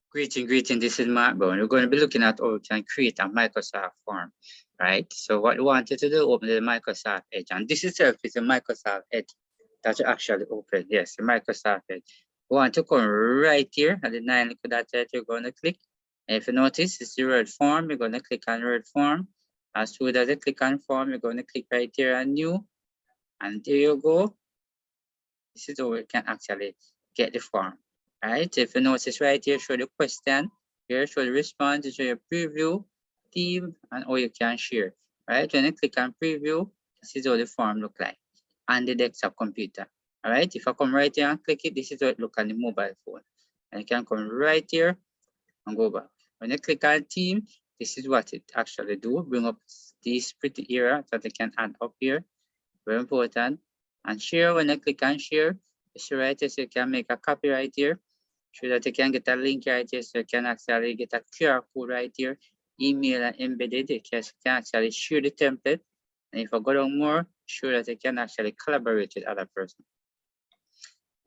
Greeting. This is Mark Brown. We're going to be looking at how we can create a Microsoft form, right? So what we wanted to do, open the Microsoft Edge, and this itself is a Microsoft Edge that you actually open. Yes, the Microsoft Edge. We want to come right here at the 9 little dot that you're going to click. And if you notice, it's the word form. You're going to click on word form. As soon as you click on form, you're going to click right here on new, and there you go. This is how we can actually get the form. Right? If you notice right here, show the question, here show the response, show your preview, theme, and all you can share. Right? When you click on preview, this is how the form look like on the desktop computer. All right. If I come right here and click it, this is how it look on the mobile phone. And you can come right here and go back. When you click on theme, this is what it actually do. Bring up this pretty area that you can add up here. Very important. And share, when I click on share, it's right here, so you can make a copy right here. So that you can get a link right here, so you can actually get a QR code right here, email and embedded. You can actually share the template. And if I go down more, show that you can actually collaborate with other person.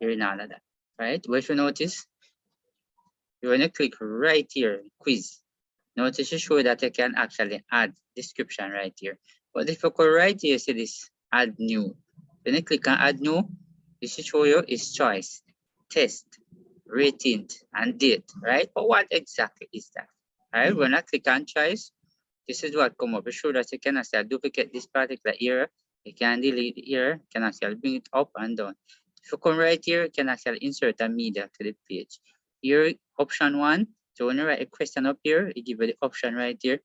Here in all of that, right? What you notice, you want to click right here, quiz. Notice to show that you can actually add description right here. But if you go right here, see this add new. When you click on add new, this will show you is choice, test, rating, and date, right? But what exactly is that? All right, when I click on choice, this is what come up. It shows that you can actually duplicate this particular error. You can delete the error, you can actually bring it up and down. If you come right here, you can actually insert a media to the page. Here, option 1. So when you write a question up here, it give you the option right here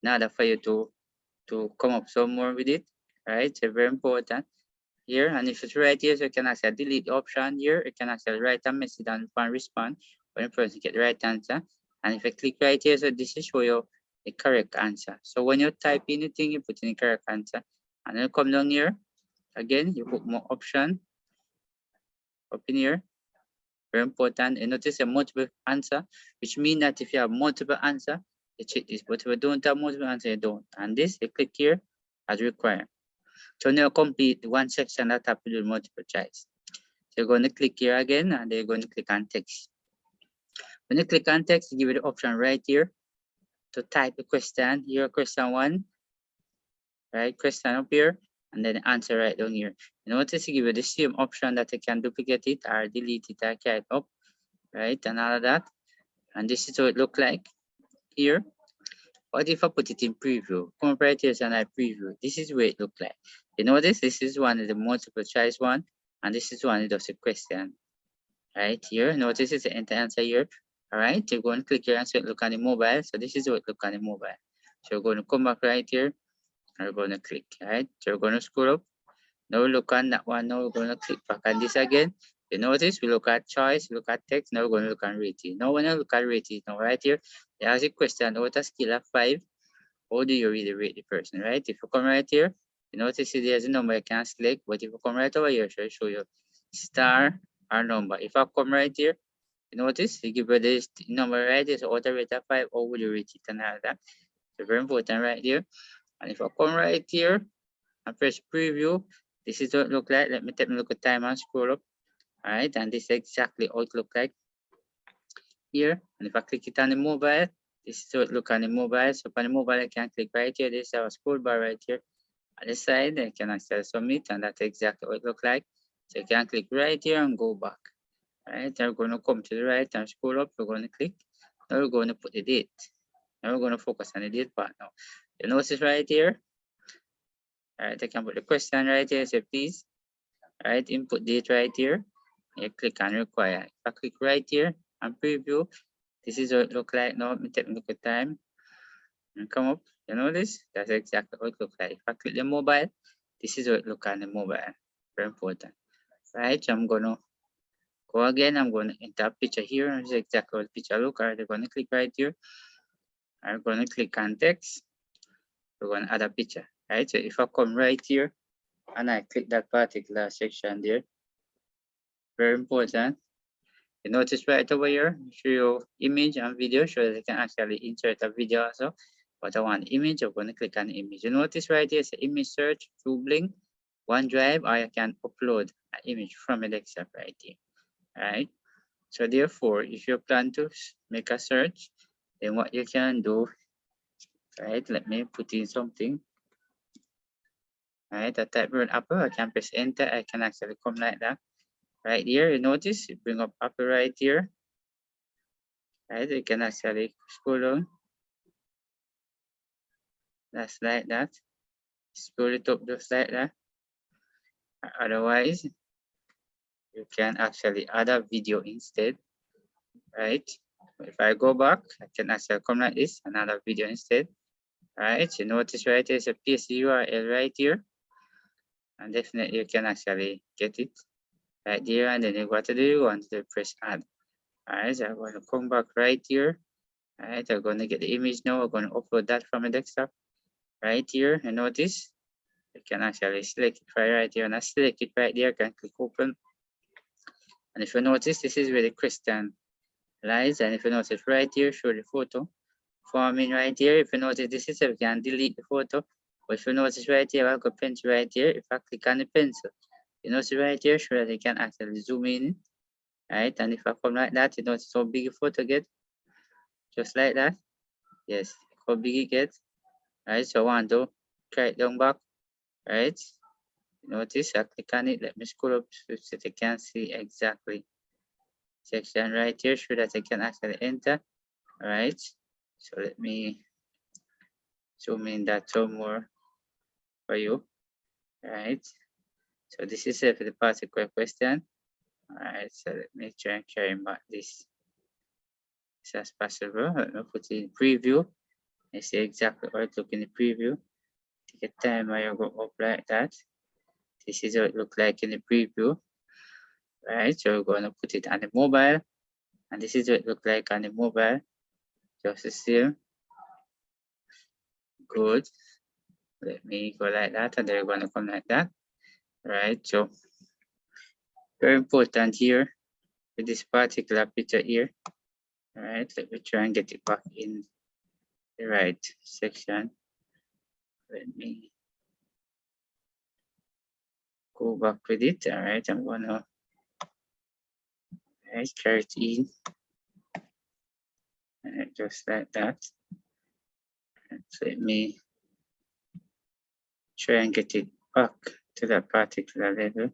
in order for you to come up some more with it, right? So very important here. And if it's right here, so you can actually delete the option here. You can actually write a message and respond when the person get the right answer. And if I click right here, so this will show you the correct answer. So when you type anything, you put in the correct answer. And then come down here, again, you put more option up in here. Very important. And notice a multiple answer, which means that if you have multiple answer, you check this. But if you don't have multiple answer, you don't. And this, you click here as required. So now complete the one section that have to do multiple choice. So you're going to click here again, and then you're going to click on text. When you click on text, you give you the option right here to type the question. Here, question 1, right? Question up here, and then answer right down here. You notice you give you the same option that you can duplicate it or delete it or carry it up, right? And all of that. And this is how it look like here. What if I put it in preview? Come up right here and I preview. This is where it look like. You notice this is one of the multiple choice one, and this is one of the question. Right here, notice it's the answer here. All right, you're going to click here and so it look on the mobile. So this is what it look on the mobile. So you're going to come back right here and we're going to click. All right, so we're going to scroll up. Now we look on that one. Now we're going to click back on this again. You notice we look at choice, look at text. Now we're going to look at rating. Now when I look at rating, now right here, there's a question out of scale of 5. How do you really rate the person, right? If you come right here, you notice there's a number you can select, but if you come right over here, it show you star or number. If I come right here, you notice you give you this number right here, so auto rate of 5, or would you rate it and all that. So very important right here. And if I come right here and press preview, this is what it look like. Let me take a look at time and scroll up. All right, and this is exactly how it look like here. And if I click it on the mobile, this is how it look on the mobile. So on the mobile, I can click right here. This is our scroll bar right here. On the side, I can actually submit, and that's exactly what it look like. So you can click right here and go back. All right, we're going to come to the right and scroll up. We're going to click. Now we're going to put the date. Now we're going to focus on the date part now. You notice right here. All right, I can put the question right here. So please, all right, input date right here. You click on require. If I click right here and preview, this is what it look like. Now let me take a look at time and come up. You know this? That's exactly what it look like. If I click the mobile, this is what it look on the mobile. Very important. Right, so I'm gonna go again. I'm gonna enter a picture here, and this is exactly what the picture look. Alright, I'm gonna click right here. I'm gonna click on text. We're gonna add a picture. Right, so if I come right here and I click that particular section there, very important. You notice right over here, show you image and video, so that I can actually insert a video also. But I want image, I'm going to click on image. You notice right here, it's image search through Blink, OneDrive, or I can upload an image from a desktop right here. All right. So therefore, if you plan to make a search, then what you can do, right? Let me put in something. Right, I type word apple, I can press enter, I can actually come like that. Right here, you notice you bring up apple right here. Right, you can actually scroll down. That's like that. Scroll it up just like that. Otherwise, you can actually add a video instead. Right. If I go back, I can actually come like this, another video instead. Right, you notice right there's a paste URL right here. And definitely you can actually get it right there, and then you go to the want to press add. Alright, so I'm going to come back right here. Alright, I'm going to get the image now. I'm going to upload that from the desktop right here. And notice you can actually select it right here, and I select it right there. I can click open. And if you notice, this is where the question lies. And if you notice right here, show the photo forming right here. If you notice, this is we can delete the photo. But if you notice right here, I'll go pencil right here. If I click on the pencil, you notice right here, show that you can actually zoom in. Right, and if I come like that, you notice how big a photo get. Just like that. Yes, how big it gets. Right, so I want to drag it down back. Right, notice I click on it. Let me scroll up so that I can see exactly section right here so that I can actually enter. All right, so let me zoom in that some more for you. All right, so this is it for the particular question. All right, so let me try and carry back this as possible. Let me put it in preview. I see exactly how it look in the preview. Take a time where you go up like that. This is how it look like in the preview. Right, so we're going to put it on the mobile, and this is what it look like on the mobile. Just the same. Good. Let me go like that, and they're going to come like that. Right, so very important here with this particular picture here. All right, let me try and get it back in the right section. Let me go back with it. All right, I'm gonna carry it in, just like that. So let me try and get it back to that particular level.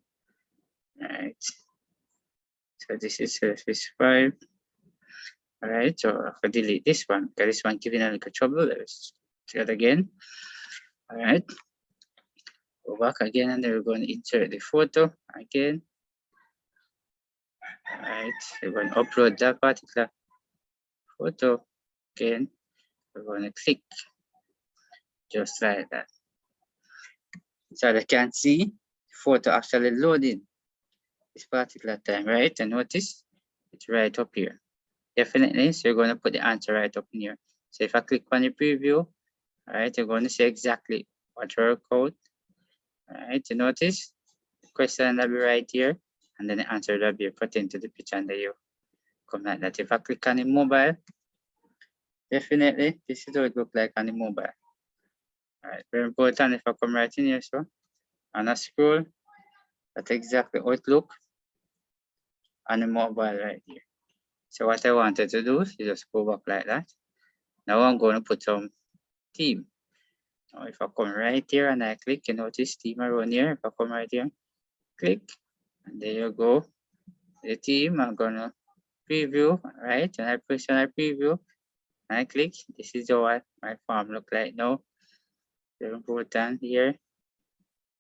Alright, so this is surface 5. Alright, so I can delete this one because this one giving a little trouble. Let's try it again. Alright, go back again, and then we're going to insert the photo again. Alright, we're going to upload that particular photo again. We're going to click just like that. So they can see the photo actually loading this particular time, right? And notice it's right up here. Definitely, so you're going to put the answer right up in here. So if I click on the preview, all right, you're going to see exactly what your code. All right, you notice the question will be right here, and then the answer will be put into the picture under you. Come like that. If I click on the mobile, definitely this is how it looks like on the mobile. All right, very important. If I come right in here, so and I scroll, that's exactly how it looks on the mobile right here. So what I wanted to do is just go back like that. Now I'm going to put some theme. Now if I come right here and I click, you notice theme around here. If I come right here, click, and there you go. The theme, I'm gonna preview, right? And I push on I preview, and I click. This is how my form look like now. Very important here.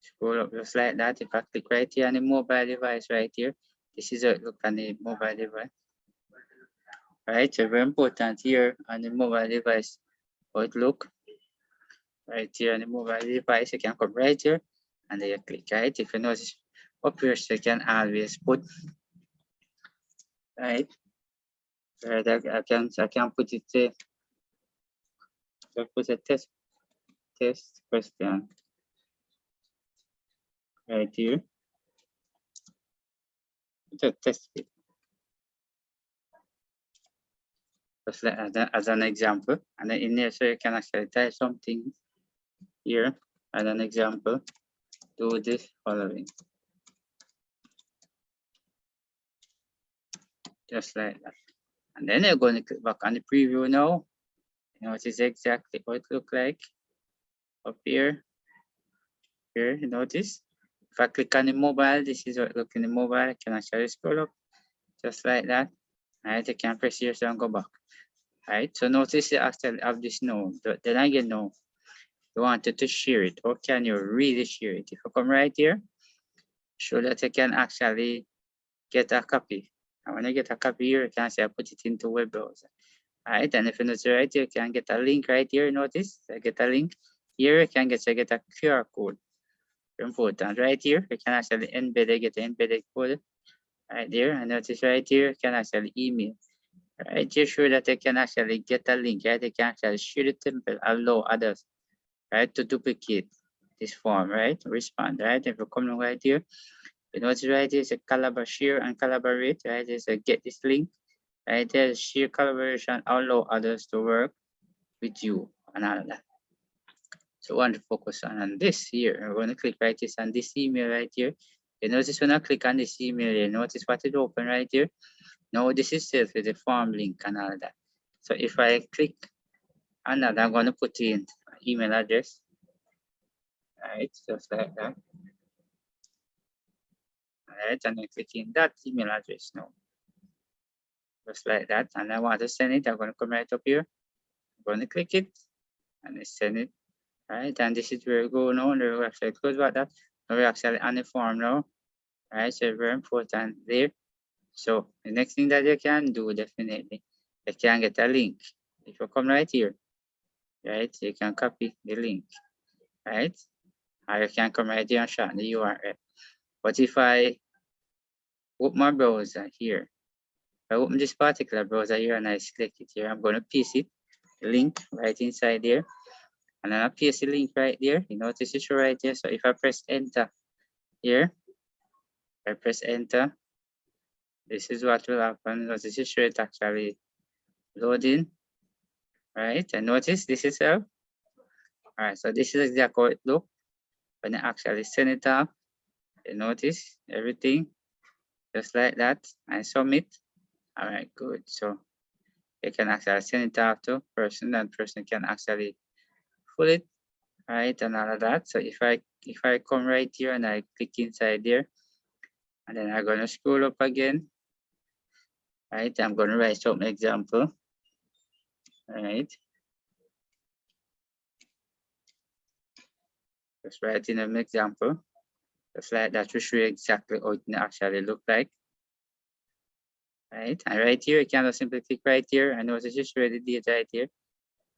Scroll up just like that. If I click right here on the mobile device right here, this is how it look on the mobile device. Right, so very important here on the mobile device how it look. Right here on the mobile device, you can come right here and then you click, right? If you notice up here, so you can always put, right? Right, I can put it there. So put a test question right here. Put a test it. Just like as an example, and then in there, so you can actually type something here as an example. Do this following. just like that. And then you're going to click back on the preview now. Notice exactly what it looks like up here. Here, you notice. If I click on the mobile, this is what it looks in the mobile. I can actually scroll up just like that. Alright, I can press here and go back. Alright, so notice you actually have this now. Then again now, you wanted to share it. How can you really share it? If you come right here, show that you can actually get a copy. And when you get a copy here, you can say I put it into web browser. Alright, and if you notice right here, you can get a link right here. Notice I get a link here. You can get a QR code. Important right here. You can actually get the embedded code right there. And notice right here, you can actually email. Right, just sure that you can actually get a link. Right, you can actually share the template, allow others, right, to duplicate this form. Right, respond. Right, if you come right here, you notice right here is a collaborate, share and collaborate. Right, is a get this link. Right, there's share collaboration, allow others to work with you and all that. So I want to focus on this here. I'm going to click right this on this email right here. You notice when I click on this email, you notice what is open right here. Now this is set with the form link and all that. So if I click on that, I'm going to put in email address. Right, just like that. Alright, and I click in that email address now. Just like that. And I want to send it. I'm going to come right up here. I'm going to click it and I send it. Right, and this is where we go now. And we actually close about that. Now we're actually on the form now. Right, so very important there. So the next thing that you can do, definitely, you can get a link. If you come right here, right, you can copy the link, right? Or you can come right here and shorten the URL. But if I open my browser here, I open this particular browser here and I select it here, I'm going to paste it, the link right inside there. And then I paste the link right there. You notice it's right there. So if I press enter here, I press enter, this is what will happen. Notice it's it actually loading, right? And notice this is all right. So this is exactly how it looks when I actually send it up. You notice everything just like that. I submit. All right, good. So you can actually send it out to person, and person can actually fill it, right, and all of that. So if I come right here and I click inside there, and then I'm gonna scroll up again, right? I'm gonna write some example, right? Just write in an example, just like that to show you exactly how it actually look like. Right, and right here, you can just simply click right here and notice just show the data right here.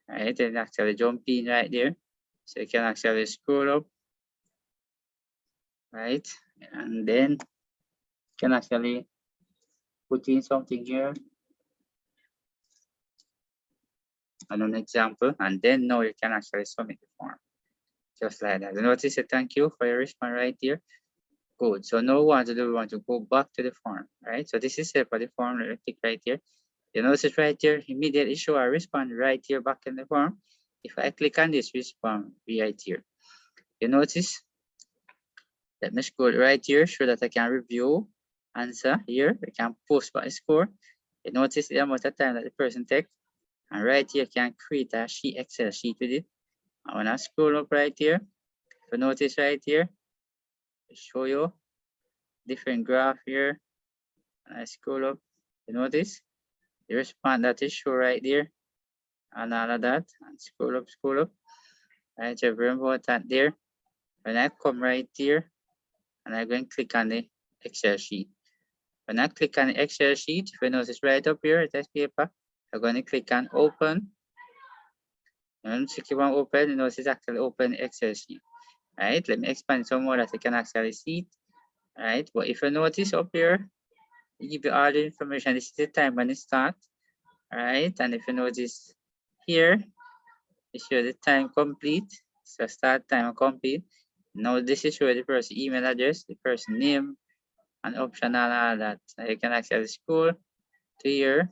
Right, and actually jump in right there. So you can actually scroll up, right? And then you can actually put in something here and an example, and then now you can actually submit the form. Just like that. Notice a thank you for your response right here. Good. So now what to do, we want to go back to the form, right? So this is it for the form. Click right here. You notice it right here, immediately show a response right here back in the form. If I click on this response right here, you notice, let me scroll right here so that I can review answer here. I can post by score. You notice the amount of time that the person takes. And right here, you can create a sheet, Excel sheet with it. I want to scroll up right here. If you notice right here, I show you different graph here. And I scroll up, you notice the response that is shown right there. And all of that. And scroll up, scroll up. Right, so very important there. When I come right here, and I'm going to click on the Excel sheet. When I click on the Excel sheet, if you notice right up here, test paper, I'm going to click on open. And once you click on open, you notice it's actually open Excel sheet. Right, let me expand some more that you can actually see it. Right, but if you notice up here, it give you all the information. This is the time when it starts. Right, and if you notice here, it shows the time complete. So start time complete. Now this is where the person email address, the person name, and option and all that. So you can actually scroll to here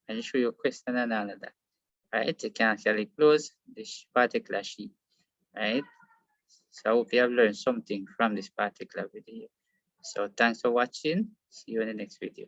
and show your question and all of that. Right? You can actually close this particular sheet. Right? So I hope you have learned something from this particular video. So thanks for watching. See you in the next video.